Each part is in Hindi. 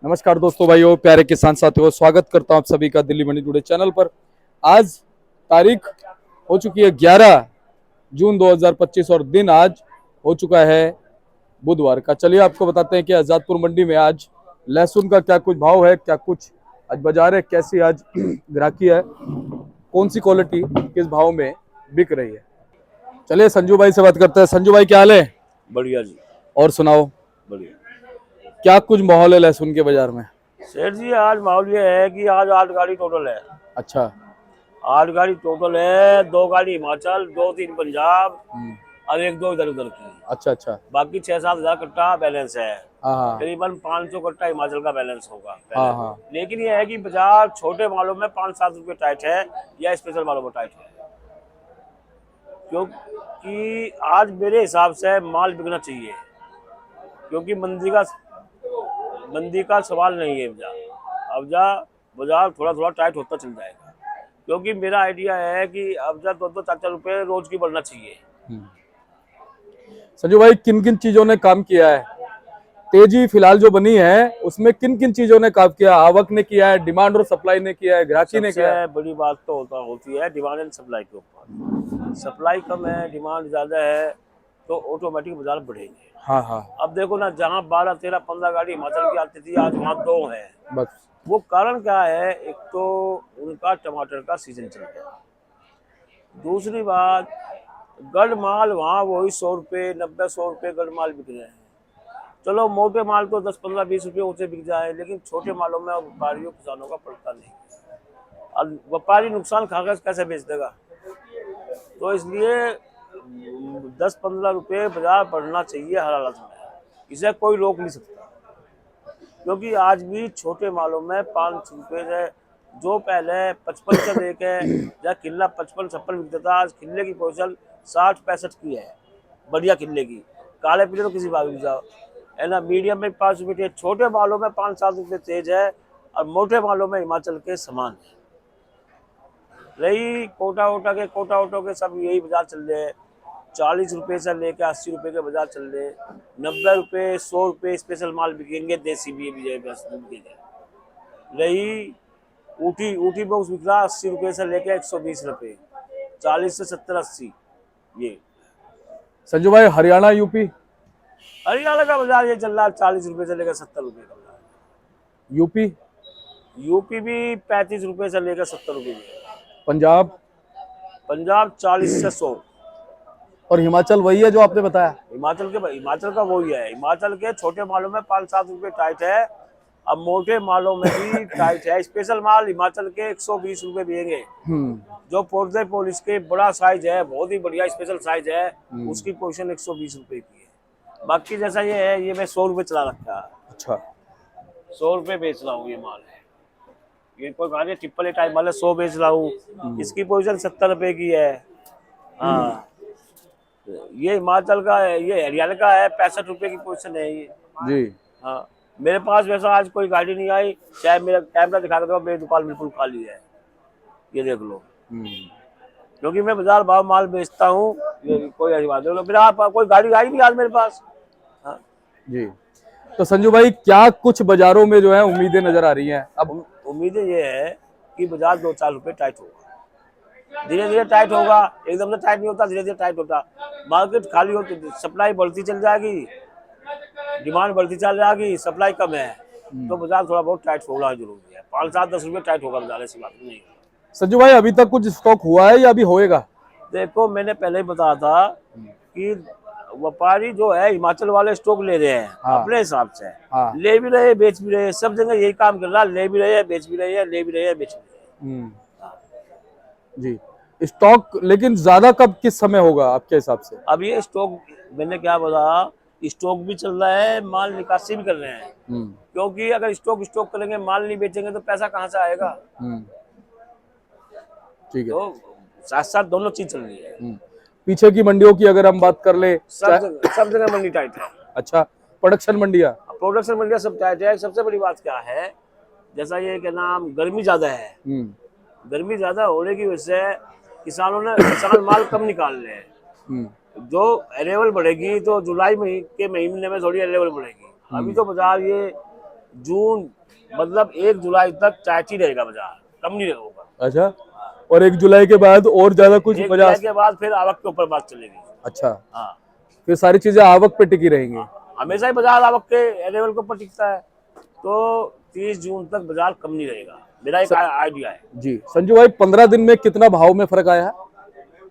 नमस्कार दोस्तों, भाइयों, प्यारे किसान साथियों, स्वागत करता हूं आप सभी का दिल्ली मंडी टुडे चैनल पर। आज तारीख हो चुकी है 11 जून 2025 और दिन आज हो चुका है बुधवार का। चलिए आपको बताते हैं कि आजादपुर मंडी में आज लहसुन का क्या कुछ भाव है, क्या कुछ आज बाजार है, कैसी आज ग्राहकी है, कौन सी क्वालिटी किस भाव में बिक रही है। चलिए संजू भाई से बात करते हैं। संजू भाई, क्या हाल है? बढ़िया जी। और सुनाओ, बढ़िया क्या कुछ माहौल है लहसुन के बाजार में? सेठ जी, आज माहौल ये है कि आज 8 गाड़ी टोटल है। अच्छा। 8 गाड़ी टोटल है, 2 गाड़ी हिमाचल, 2-3 पंजाब और 1-2 इधर उधर की। अच्छा अच्छा। बाकी 6-7 हजार कट्टा बैलेंस है। हाँ हाँ करीबन 500 कट्टा हिमाचल का बैलेंस होगा हाँ बैलेंस। हाँ। लेकिन ये है कि बाजार छोटे मालों में 5-7 रुपए टाइट है या स्पेशल मालों में टाइट है, क्योंकि आज मेरे हिसाब से माल बिकना चाहिए, क्योंकि मंदी का सवाल नहीं है। अब जा बाजार थोड़ा थोड़ा टाइट होता चल जाएगा, क्योंकि मेरा आइडिया है कि अब जा 2-4 रुपए रोज की बढ़ना चाहिए। संजू भाई, किन किन चीजों ने काम किया है? तेजी फिलहाल जो बनी है उसमें किन किन चीजों ने काम किया? आवक ने किया है, डिमांड और सप्लाई ने किया है, ग्राहकी ने किया है? सबसे बड़ी बात तो होती है डिमांड एंड सप्लाई के ऊपर। सप्लाई कम है, डिमांड ज्यादा है, तो ऑटोमेटिक बाजार बढ़ेंगे। हाँ हाँ। अब देखो ना, जहाँ 12-13-15 गाड़ी हिमाचल की आती थी, आज वहाँ 2 है। बस। वो कारण क्या है? एक तो उनका टमाटर का सीजन चल गया, दूसरी बात गढ़ माल वहाँ वही 100 रुपये 90-100 रुपये गढ़ माल बिक रहे हैं। चलो मोटे माल तो 10-15-20 रुपये ऊँचे बिक जाए, लेकिन छोटे मालों में व्यापारियों किसानों का पड़ता नहीं। और व्यापारी नुकसान खाकर कैसे बेच देगा? तो इसलिए 10-15 रुपये बाजार बढ़ना चाहिए हर हालत में, इसे कोई रोक नहीं सकता। क्योंकि आज भी छोटे मालों में 5 रुपये से, जो पहले 55 से लेके या किला 55-56 बिकता था, आज किले की पोजीशन 60-65 की है। बढ़िया किले की काले पीले तो किसी भाग भी जाओ, है ना। मीडियम में 5 रुपये, छोटे मालों में 5-7 रुपये तेज है, और मोटे मालों में हिमाचल के समान है। रही कोटा ओटो के सब यही बाजार चल रहे हैं। 40 रुपये से लेकर 80 रुपये के बाजार चल रहे हैं। 90 रुपये 100 रुपये स्पेशल माल बिकेंगे, देसी भी बिकेंगे। रही ऊटी बॉक्स बिक रहा 80 रुपये से लेकर 120 रुपये, 40 से 70-80 ये। संजू भाई, हरियाणा यूपी? हरियाणा का बाजार ये चल रहा है 40 रुपये से लेकर 70 रुपये का बाजार। यूपी? यूपी भी 35 रुपये से लेकर 70 रुपये। पंजाब? पंजाब 40 से 100। और हिमाचल वही है जो आपने बताया? हिमाचल का वही है। हिमाचल के छोटे मालों में 5-7 रुपये टाइट है, अब मोटे मालों में भी टाइट है। स्पेशल माल हिमाचल के 120 रुपये बिकेंगे। जो पोर्टे पोलिस के बड़ा साइज है, बहुत ही बढ़िया स्पेशल साइज है, उसकी पोजीशन 120 रुपये की है। बाकी जैसा ये है, ये मैं 100 रुपये चला रखा है। अच्छा। 100 रुपये बेच रहा हूँ ये माल है। ये कोई गाड़ी ट्रिपल ए टाइप माल है, 100 बेच रहा हूँ। इसकी पोजीशन 70 रुपये की है। हाँ, ये हिमाचल का है, ये हरियाणा का है, 65 रुपये की पोजीशन है ये जी। हाँ, मेरे पास वैसा आज कोई गाड़ी नहीं आई, चाहे मेरा कैमरा दिखा दो, मेरी दुकान बिल्कुल खाली है, ये देख लो। क्योंकि मैं बाजार भाव माल बेचता हूँ, कोई ऐसी बात नहीं। फिर आप कोई गाड़ी आई नहीं आज मेरे पास। हाँ जी। तो संजू भाई, क्या कुछ बाजारों में जो है उम्मीदें नजर आ रही हैं? अब उम्मीदें ये है कि बाजार 2-4 रुपये टाइट होगा, धीरे धीरे टाइट होगा। एकदम से टाइट नहीं होता, धीरे धीरे टाइट होता। मार्केट खाली हो तो सप्लाई बढ़ती चल जाएगी, डिमांड बढ़ती चल जाएगी, सप्लाई कम है तो बाजार थोड़ा बहुत टाइट होना जरूरी है। 5-7-10 रुपये टाइट होगा बाजार, ऐसी बात नहीं। संजू भाई, अभी तक कुछ स्टॉक हुआ है या अभी होएगा? देखो, मैंने पहले ही बताया था कि व्यापारी जो है हिमाचल वाले स्टॉक ले रहे हैं। हाँ। अपने हिसाब से हाँ। ले भी रहे, बेच भी रहे, सब जगह यही काम कर रहा है। ले भी रहे हैं, बेच भी रहे हैं, ले भी रहे हैं, बेच भी रहे हैं। जी। स्टॉक लेकिन ज्यादा कब किस समय होगा आपके हिसाब से? अब ये स्टॉक, मैंने क्या बोला, स्टॉक भी चल रहा है, माल निकासी भी कर रहे हैं। क्योंकि अगर स्टॉक करेंगे, माल नहीं बेचेंगे तो पैसा कहाँ से आएगा? ठीक है। तो साथ साथ दोनों चीज चल रही है। पीछे की मंडियों की अगर हम बात कर ले, सब जगह मंडी टाइट है। अच्छा, प्रोडक्शन मंडियां? प्रोडक्शन मंडियां सब टाइट है। सबसे बड़ी बात क्या है, जैसा ये क्या नाम, गर्मी ज्यादा है। गर्मी ज्यादा होने की वजह से किसान माल कम निकाल रहे हैं। जो अरेवल बढ़ेगी तो जुलाई के महीने में थोड़ी अरेवल बढ़ेगी। अभी तो बाजार ये जून मतलब 1 जुलाई तक टाइट ही रहेगा बाजार, कम नहीं होगा। अच्छा, और 1 जुलाई के बाद और ज्यादा कुछ 1 बाजार? जुलाई के बाद फिर आवक के ऊपर बात चलेगी। अच्छा, हाँ, फिर सारी चीजें आवक पे टिकी रहेंगी। हमेशा ही बाजार आवक के लेवल के ऊपर टिकता है, तो 30 जून तक बाजार कम नहीं रहेगा, मेरा एक आइडिया है। जी संजू भाई, 15 दिन में कितना भाव में फर्क आया है?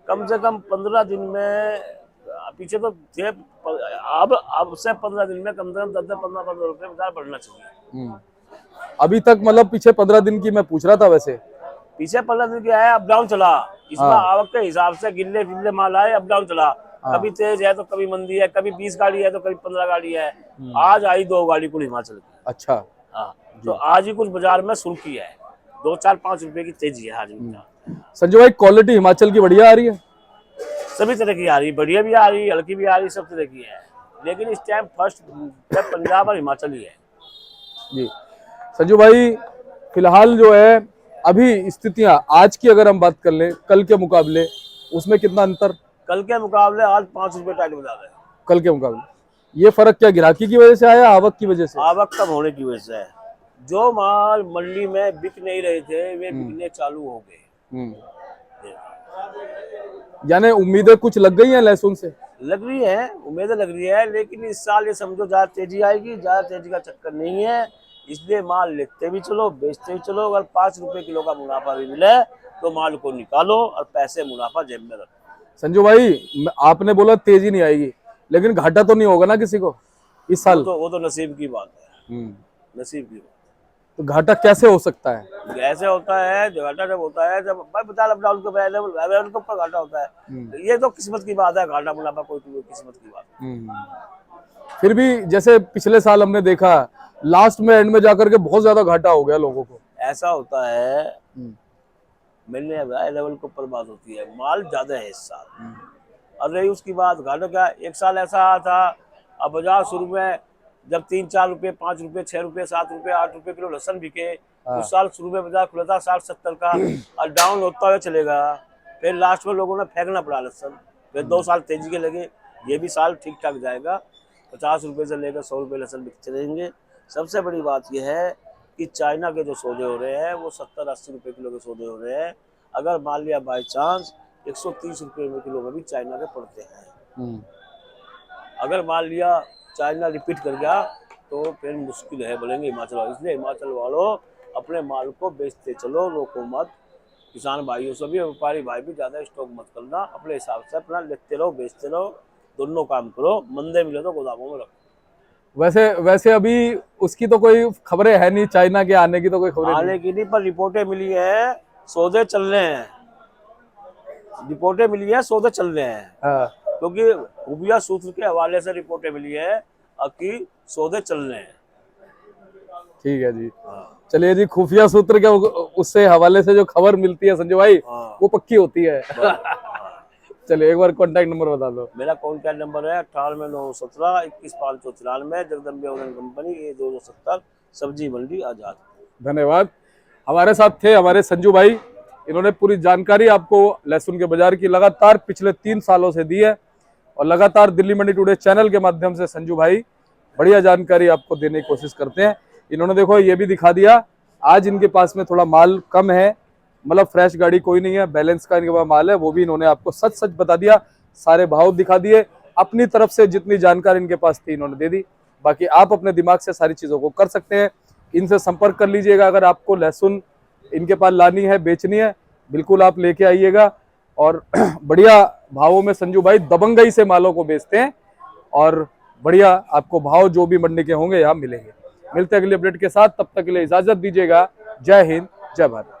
कम से कम 15 दिन में, पीछे तो थे, अब से 15 दिन में कम से कम 10-15 रुपए बाजार बढ़ना चाहिए। अभी तक मतलब पीछे 15 दिन की मैं पूछ रहा था वैसे। पीछे 15 दिन क्या है, अप डाउन चला, इसमें आवक के हिसाब से गिल्ले गिल्ले माल आए, अप डाउन चला। कभी तेज है तो कभी मंदी है, कभी 20 गाड़ी है तो कभी 15 गाड़ी है। आज आई 2 गाड़ी कुल हिमाचल की। अच्छा, हाँ, तो आज ही कुछ बाजार में सुर्खी है, 2-4-5 रुपए की तेजी है आज भी। संजू भाई, क्वालिटी हिमाचल की बढ़िया आ रही है? सभी तरह की आ रही, बढ़िया भी आ रही, हल्की भी आ रही, सब तरह की है, लेकिन इस टाइम फर्स्ट पंजाब और हिमाचल ही है। जी संजू भाई, फिलहाल जो है अभी स्थितियां आज की अगर हम बात कर लें कल के मुकाबले, उसमें कितना अंतर? कल के मुकाबले आज 5 रुपए टाइट बाजार है। कल के मुकाबले ये फर्क क्या ग्राहकी की वजह से आया, आवक की वजह से? आवक कम होने की वजह से है। जो माल मंडी में बिक नहीं रहे थे वे बिकने चालू हो गए। यानी उम्मीदें कुछ लग गई हैं लहसुन से? लग रही है, उम्मीदें लग रही है, लेकिन इस साल ये समझो ज्यादा तेजी आएगी, ज्यादा तेजी का चक्कर नहीं है, इसलिए माल लेते भी चलो बेचते भी चलो। अगर 5 रुपए किलो का मुनाफा भी मिले तो माल को निकालो और पैसे मुनाफा जेब में रखो। संजू भाई, आपने बोला तेजी नहीं आएगी, लेकिन घाटा तो नहीं होगा ना किसी को इस साल? वो तो नसीब की बात है, नसीब की बात। तो घाटा कैसे हो सकता है? ऐसे होता है, घाटा जब होता है जब भाई बाजार अप डाउन के ऊपर घाटा होता है, ये तो किस्मत की बात है, घाटा मुनाफा कोई किस्मत की बात है। फिर भी जैसे पिछले साल हमने देखा, लास्ट में एंड में जाकर के बहुत ज्यादा घाटा हो गया लोगों को। ऐसा होता है, मिलने लेवल के ऊपर बात होती है, माल ज्यादा है इस साल। और रही उसकी बात घाटा क्या, एक साल ऐसा आया था, अब बाजार शुरू में जब 3-4 रुपए, 5 रुपए, 6 रुपए, 7 रुपए, 8 रुपए किलो लहसन बिके, उस साल शुरू में बाजार खुला था 60-70 का, और डाउन होता हुआ चलेगा। फिर लास्ट में लोगों ने फेंकना पड़ा लहसन, फिर 2 साल तेजी के लगे। ये भी साल ठीक ठाक जाएगा, 50 रुपए से लेकर 100 रुपए लहसन बिकते रहेंगे। सबसे बड़ी बात यह है कि चाइना के जो सौदे हो रहे हैं वो 70-80 रुपए किलो के सौदे हो रहे हैं। अगर मान लिया बाई चांस 130 रुपए किलो में भी चाइना के पड़ते हैं, अगर मान लिया चाइना रिपीट कर गया तो फिर मुश्किल है, बोलेंगे हिमाचल वालों। इसलिए हिमाचल वालों अपने माल को बेचते चलो, रोको मत। किसान भाइयों से भी, व्यापारी भाई भी ज्यादा स्टॉक मत करना, अपने हिसाब से अपना लेते रहो बेचते रहो, दोनों काम करो। मंदे मिले तो गोदामों में रखो। वैसे अभी उसकी तो कोई खबरें है नहीं, चाइना के आने की तो कोई खबरें आने की नहीं, पर रिपोर्टें मिली है, सौदे चल रहे हैं, रिपोर्टें मिली है, सौदे चल रहे हैं। क्योंकि खुफिया सूत्र के हवाले से रिपोर्टें मिली है कि सौदे चल रहे हैं। ठीक है जी, चलिए जी, खुफिया सूत्र के उससे हवाले से जो खबर मिलती है संजय भाई, वो पक्की होती है। चलिए एक बार कांटेक्ट नंबर बता दो। मेरा कांटेक्ट नंबर है 989117 21,594, जगदम्बे ओवन कंपनी, A270, सब्जी मंडी आजाद। धन्यवाद। हमारे साथ थे हमारे संजू भाई, इन्होंने पूरी जानकारी आपको लहसुन के बाजार की लगातार पिछले 3 सालों से दी है, और लगातार दिल्ली मंडी टुडे चैनल के माध्यम से संजू भाई बढ़िया जानकारी आपको देने की कोशिश करते हैं। इन्होंने देखो ये भी दिखा दिया, आज इनके पास में थोड़ा माल कम है, मतलब फ्रेश गाड़ी कोई नहीं है, बैलेंस का इनके पास माल है, वो भी इन्होंने आपको सच सच बता दिया, सारे भाव दिखा दिए, अपनी तरफ से जितनी जानकारी इनके पास थी इन्होंने दे दी। बाकी आप अपने दिमाग से सारी चीज़ों को कर सकते हैं, इनसे संपर्क कर लीजिएगा। अगर आपको लहसुन इनके पास लानी है, बेचनी है, बिल्कुल आप लेके आइएगा। और बढ़िया भावों में संजू भाई दबंगई से मालों को बेचते हैं, और बढ़िया आपको भाव जो भी मंडी के होंगे यहाँ मिलेंगे। मिलते हैं अगले अपडेट के साथ, तब तक के लिए इजाजत दीजिएगा। जय हिंद, जय भारत।